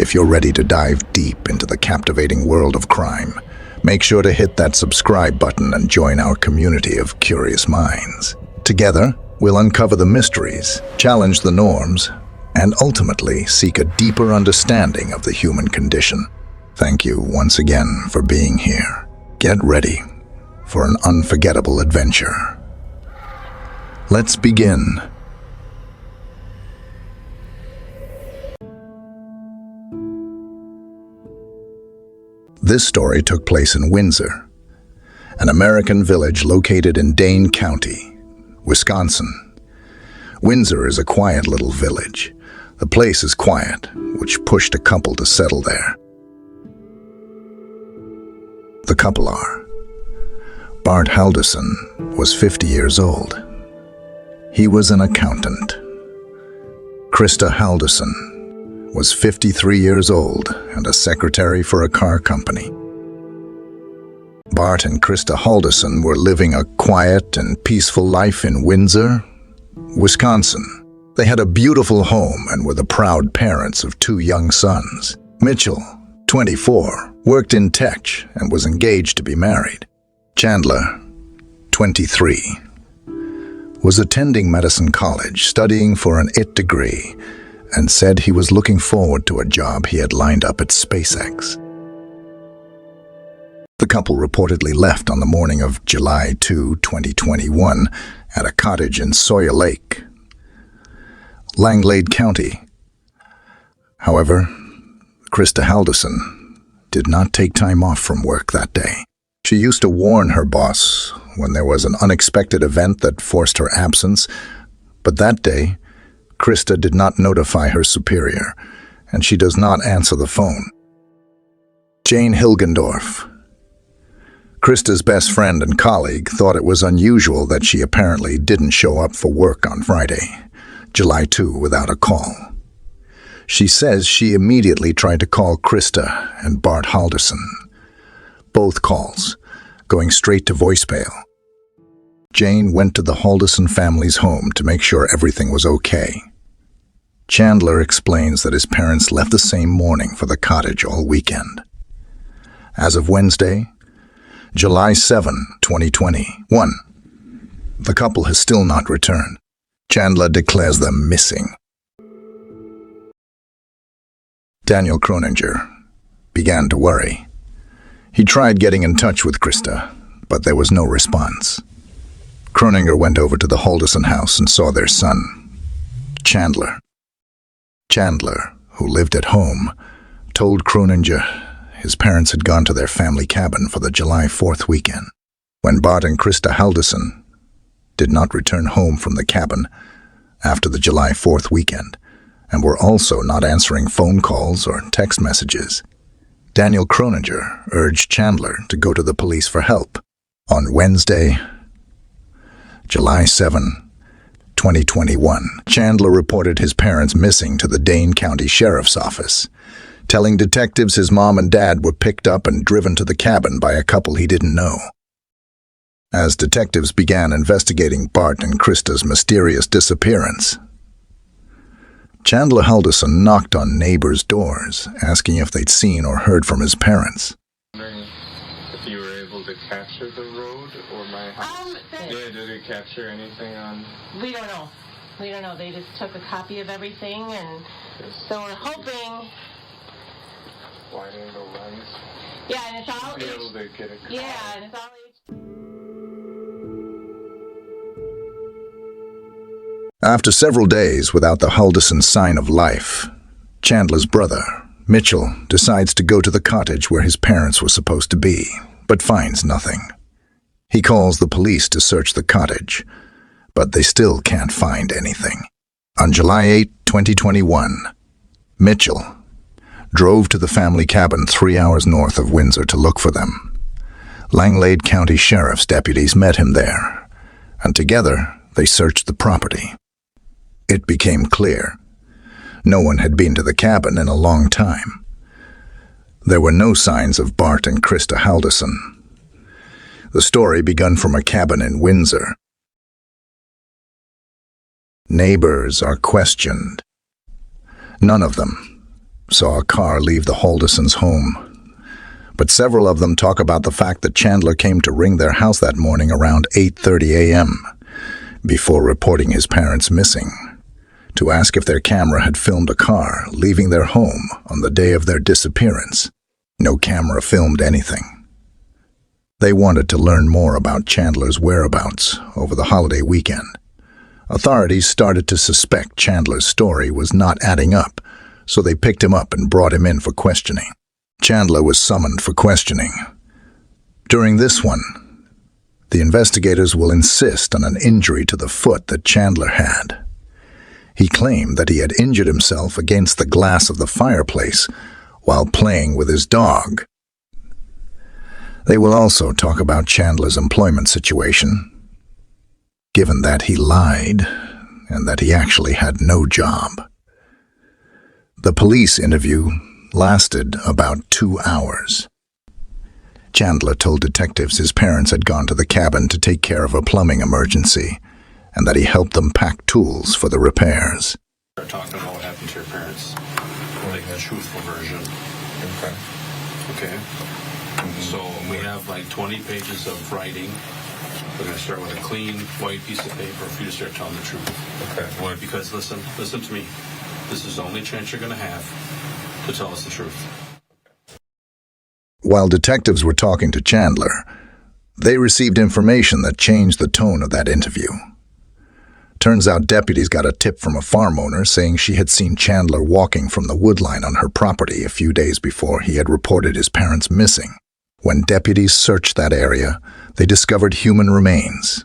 If you're ready to dive deep into the captivating world of crime, make sure to hit that subscribe button and join our community of curious minds. Together, we'll uncover the mysteries, challenge the norms, and ultimately seek a deeper understanding of the human condition. Thank you once again for being here. Get ready for an unforgettable adventure. Let's begin. This story took place in Windsor, an American village located in Dane County, Wisconsin. Windsor is a quiet little village. The place is quiet, which pushed a couple to settle there. The couple are: Bart Halderson was 50 years old. He was an accountant. Krista Halderson was 53 years old and a secretary for a car company. Bart and Krista Halderson were living a quiet and peaceful life in Windsor, Wisconsin. They had a beautiful home and were the proud parents of two young sons. Mitchell, 24, worked in tech and was engaged to be married. Chandler, 23, was attending medicine college, studying for an IT degree, and said he was looking forward to a job he had lined up at SpaceX. The couple reportedly left on the morning of July 2, 2021, at a cottage in Sawyer Lake, Langlade County. However, Krista Halderson did not take time off from work that day. She used to warn her boss when there was an unexpected event that forced her absence, but that day, Krista did not notify her superior, and she does not answer the phone. Jane Hilgendorf, Krista's best friend and colleague, thought it was unusual that she apparently didn't show up for work on Friday, July 2, without a call. She says she immediately tried to call Krista and Bart Halderson, both calls going straight to voicemail. Jane went to the Halderson family's home to make sure everything was okay. Chandler explains that his parents left the same morning for the cottage all weekend. As of Wednesday, July 7, 2021, the couple has still not returned. Chandler declares them missing. Daniel Croninger began to worry. He tried getting in touch with Krista, but there was no response. Croninger went over to the Halderson house and saw their son, Chandler. Chandler, who lived at home, told Croninger his parents had gone to their family cabin for the July 4th weekend. When Bart and Krista Halderson did not return home from the cabin after the July 4th weekend and were also not answering phone calls or text messages, Daniel Croninger urged Chandler to go to the police for help. On Wednesday, July 7, 2021, Chandler reported his parents missing to the Dane County Sheriff's Office, telling detectives his mom and dad were picked up and driven to the cabin by a couple he didn't know. As detectives began investigating Bart and Krista's mysterious disappearance, Chandler Halderson knocked on neighbors' doors, asking if they'd seen or heard from his parents. Wondering if you were able to capture the road or my house. Yeah, did it capture anything on? We don't know. We don't know. They just took a copy of everything, and so we're hoping. Wide angle lens. Yeah, and it's all. Be able to get a Yeah, and it's all. After several days without the Halderson sign of life, Chandler's brother, Mitchell, decides to go to the cottage where his parents were supposed to be, but finds nothing. He calls the police to search the cottage, but they still can't find anything. On July 8, 2021, Mitchell drove to the family cabin 3 hours north of Windsor to look for them. Langlade County Sheriff's deputies met him there, and together they searched the property. It became clear no one had been to the cabin in a long time. There were no signs of Bart and Krista Halderson. The story begun from a cabin in Windsor. Neighbors are questioned. None of them saw a car leave the Haldersons' home, but several of them talk about the fact that Chandler came to ring their house that morning around 8:30 a.m. before reporting his parents missing, to ask if their camera had filmed a car leaving their home on the day of their disappearance. No camera filmed anything. They wanted to learn more about Chandler's whereabouts over the holiday weekend. Authorities started to suspect Chandler's story was not adding up, so they picked him up and brought him in for questioning. Chandler was summoned for questioning. During this one, the investigators will insist on an injury to the foot that Chandler had. He claimed that he had injured himself against the glass of the fireplace while playing with his dog. They will also talk about Chandler's employment situation, given that he lied and that he actually had no job. The police interview lasted about 2 hours. Chandler told detectives his parents had gone to the cabin to take care of a plumbing emergency and that he helped them pack tools for the repairs. Start talking about what happened to your parents, like a truthful version. Okay. So we have like 20 pages of writing. We're going to start with a clean white piece of paper for you to start telling the truth. Okay. Why? Because listen to me. This is the only chance you're going to have to tell us the truth. While detectives were talking to Chandler, they received information that changed the tone of that interview. Turns out deputies got a tip from a farm owner saying she had seen Chandler walking from the woodline on her property a few days before he had reported his parents missing. When deputies searched that area, they discovered human remains,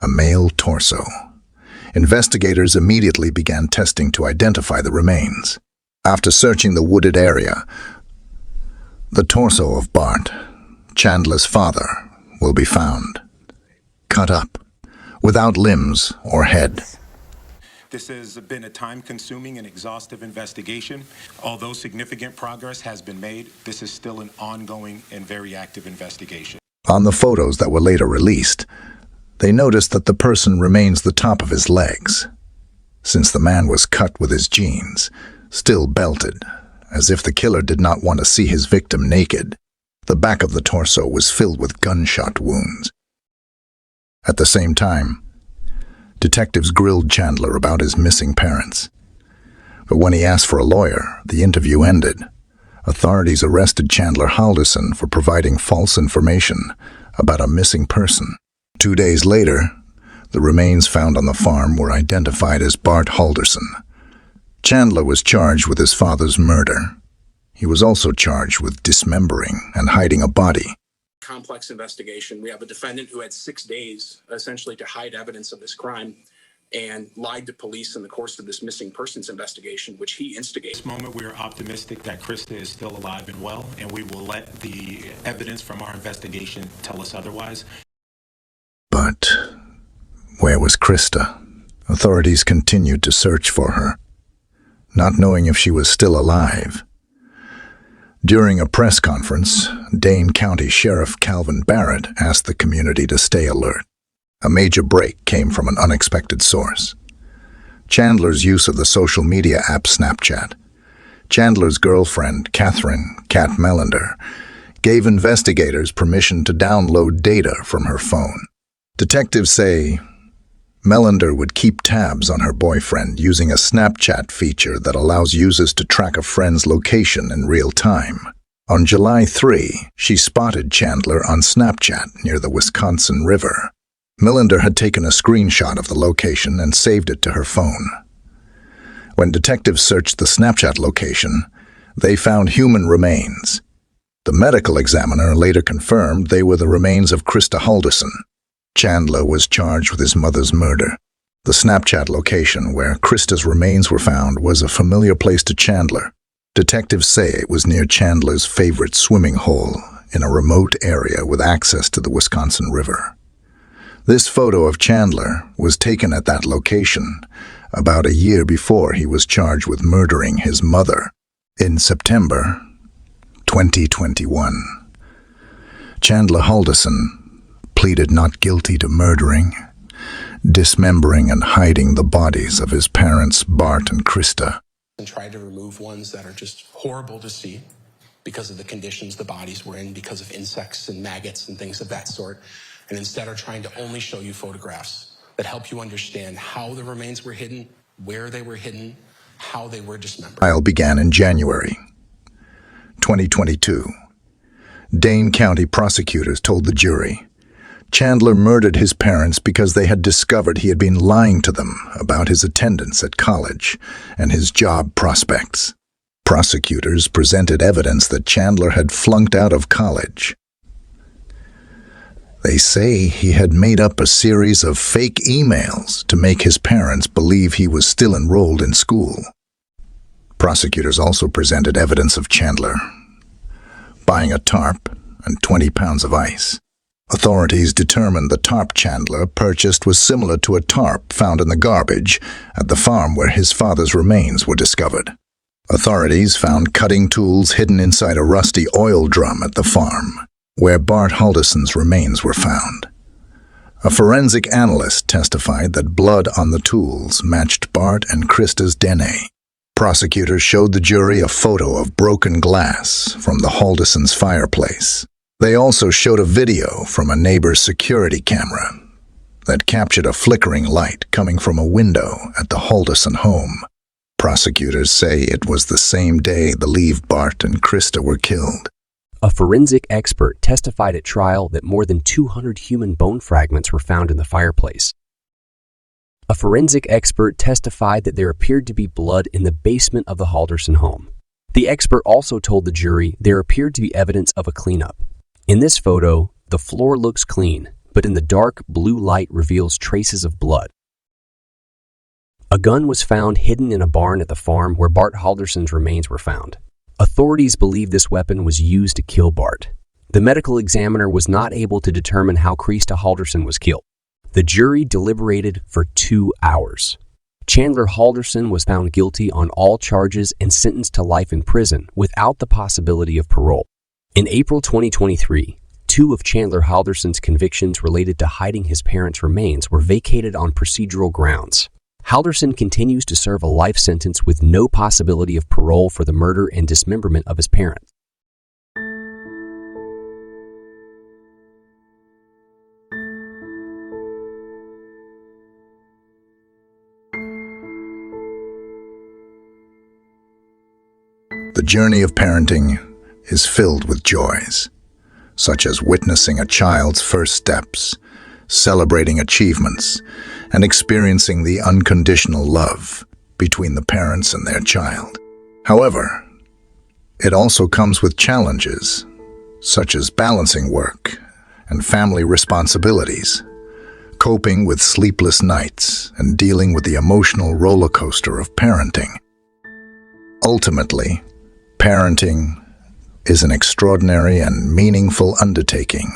a male torso. Investigators immediately began testing to identify the remains. After searching the wooded area, the torso of Bart, Chandler's father, will be found, cut up, without limbs or head. This has been a time-consuming and exhaustive investigation. Although significant progress has been made, this is still an ongoing and very active investigation. On the photos that were later released, they noticed that the person remains the top of his legs, since the man was cut with his jeans, still belted, as if the killer did not want to see his victim naked. The back of the torso was filled with gunshot wounds. At the same time, detectives grilled Chandler about his missing parents. But when he asked for a lawyer, the interview ended. Authorities arrested Chandler Halderson for providing false information about a missing person. 2 days later, the remains found on the farm were identified as Bart Halderson. Chandler was charged with his father's murder. He was also charged with dismembering and hiding a body. Complex investigation. We have a defendant who had 6 days essentially to hide evidence of this crime and lied to police in the course of this missing persons investigation, which he instigated. At this moment, we are optimistic that Krista is still alive and well, and we will let the evidence from our investigation tell us otherwise. But where was Krista? Authorities continued to search for her, not knowing if she was still alive. During a press conference, Dane County Sheriff Calvin Barrett asked the community to stay alert. A major break came from an unexpected source. Chandler's use of the social media app Snapchat. Chandler's girlfriend, Catherine "Cat" Melander, gave investigators permission to download data from her phone. Detectives say Melander would keep tabs on her boyfriend using a Snapchat feature that allows users to track a friend's location in real time. On July 3, she spotted Chandler on Snapchat near the Wisconsin River. Melander had taken a screenshot of the location and saved it to her phone. When detectives searched the Snapchat location, they found human remains. The medical examiner later confirmed they were the remains of Krista Halderson. Chandler was charged with his mother's murder. The Snapchat location where Krista's remains were found was a familiar place to Chandler. Detectives say it was near Chandler's favorite swimming hole in a remote area with access to the Wisconsin River. This photo of Chandler was taken at that location about a year before he was charged with murdering his mother in September 2021. Chandler Halderson pleaded not guilty to murdering, dismembering, and hiding the bodies of his parents, Bart and Krista. and tried to remove ones that are just horrible to see because of the conditions the bodies were in, because of insects and maggots and things of that sort, and instead are trying to only show you photographs that help you understand how the remains were hidden, where they were hidden, how they were dismembered. Trial began in January 2022. Dane County prosecutors told the jury Chandler murdered his parents because they had discovered he had been lying to them about his attendance at college and his job prospects. Prosecutors presented evidence that Chandler had flunked out of college. They say he had made up a series of fake emails to make his parents believe he was still enrolled in school. Prosecutors also presented evidence of Chandler buying a tarp and 20 pounds of ice. Authorities determined the tarp Chandler purchased was similar to a tarp found in the garbage at the farm where his father's remains were discovered. Authorities found cutting tools hidden inside a rusty oil drum at the farm, where Bart Halderson's remains were found. A forensic analyst testified that blood on the tools matched Bart and Krista's DNA. Prosecutors showed the jury a photo of broken glass from the Haldersons' fireplace. They also showed a video from a neighbor's security camera that captured a flickering light coming from a window at the Halderson home. Prosecutors say it was the same day Bart and Krista were killed. A forensic expert testified at trial that more than 200 human bone fragments were found in the fireplace. A forensic expert testified that there appeared to be blood in the basement of the Halderson home. The expert also told the jury there appeared to be evidence of a cleanup. In this photo, the floor looks clean, but in the dark blue light reveals traces of blood. A gun was found hidden in a barn at the farm where Bart Halderson's remains were found. Authorities believe this weapon was used to kill Bart. The medical examiner was not able to determine how Krista Halderson was killed. The jury deliberated for 2 hours. Chandler Halderson was found guilty on all charges and sentenced to life in prison without the possibility of parole. In April 2023, 2 of Chandler Halderson's convictions related to hiding his parents' remains were vacated on procedural grounds. Halderson continues to serve a life sentence with no possibility of parole for the murder and dismemberment of his parents. The journey of parenting is filled with joys, such as witnessing a child's first steps, celebrating achievements, and experiencing the unconditional love between the parents and their child. However, it also comes with challenges, such as balancing work and family responsibilities, coping with sleepless nights, and dealing with the emotional roller coaster of parenting. Ultimately, parenting is an extraordinary and meaningful undertaking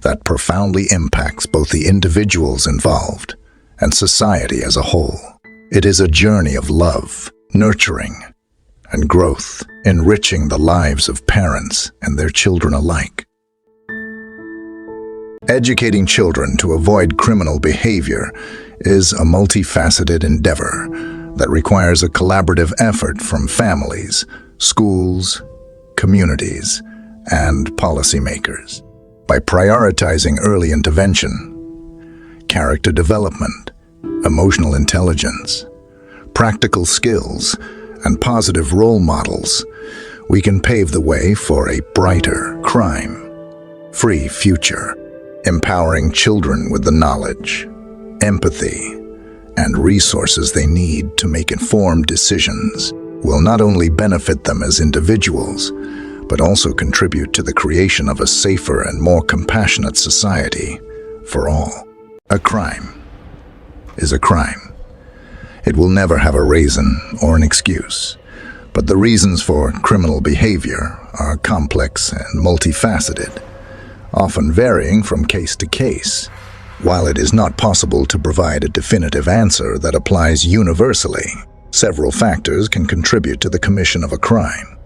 that profoundly impacts both the individuals involved and society as a whole. It is a journey of love, nurturing, and growth, enriching the lives of parents and their children alike. Educating children to avoid criminal behavior is a multifaceted endeavor that requires a collaborative effort from families, schools, communities, and policymakers. By prioritizing early intervention, character development, emotional intelligence, practical skills, and positive role models, we can pave the way for a brighter, crime-free future. Empowering children with the knowledge, empathy, and resources they need to make informed decisions will not only benefit them as individuals, but also contribute to the creation of a safer and more compassionate society for all. A crime is a crime. It will never have a reason or an excuse, but the reasons for criminal behavior are complex and multifaceted, often varying from case to case. While it is not possible to provide a definitive answer that applies universally, several factors can contribute to the commission of a crime.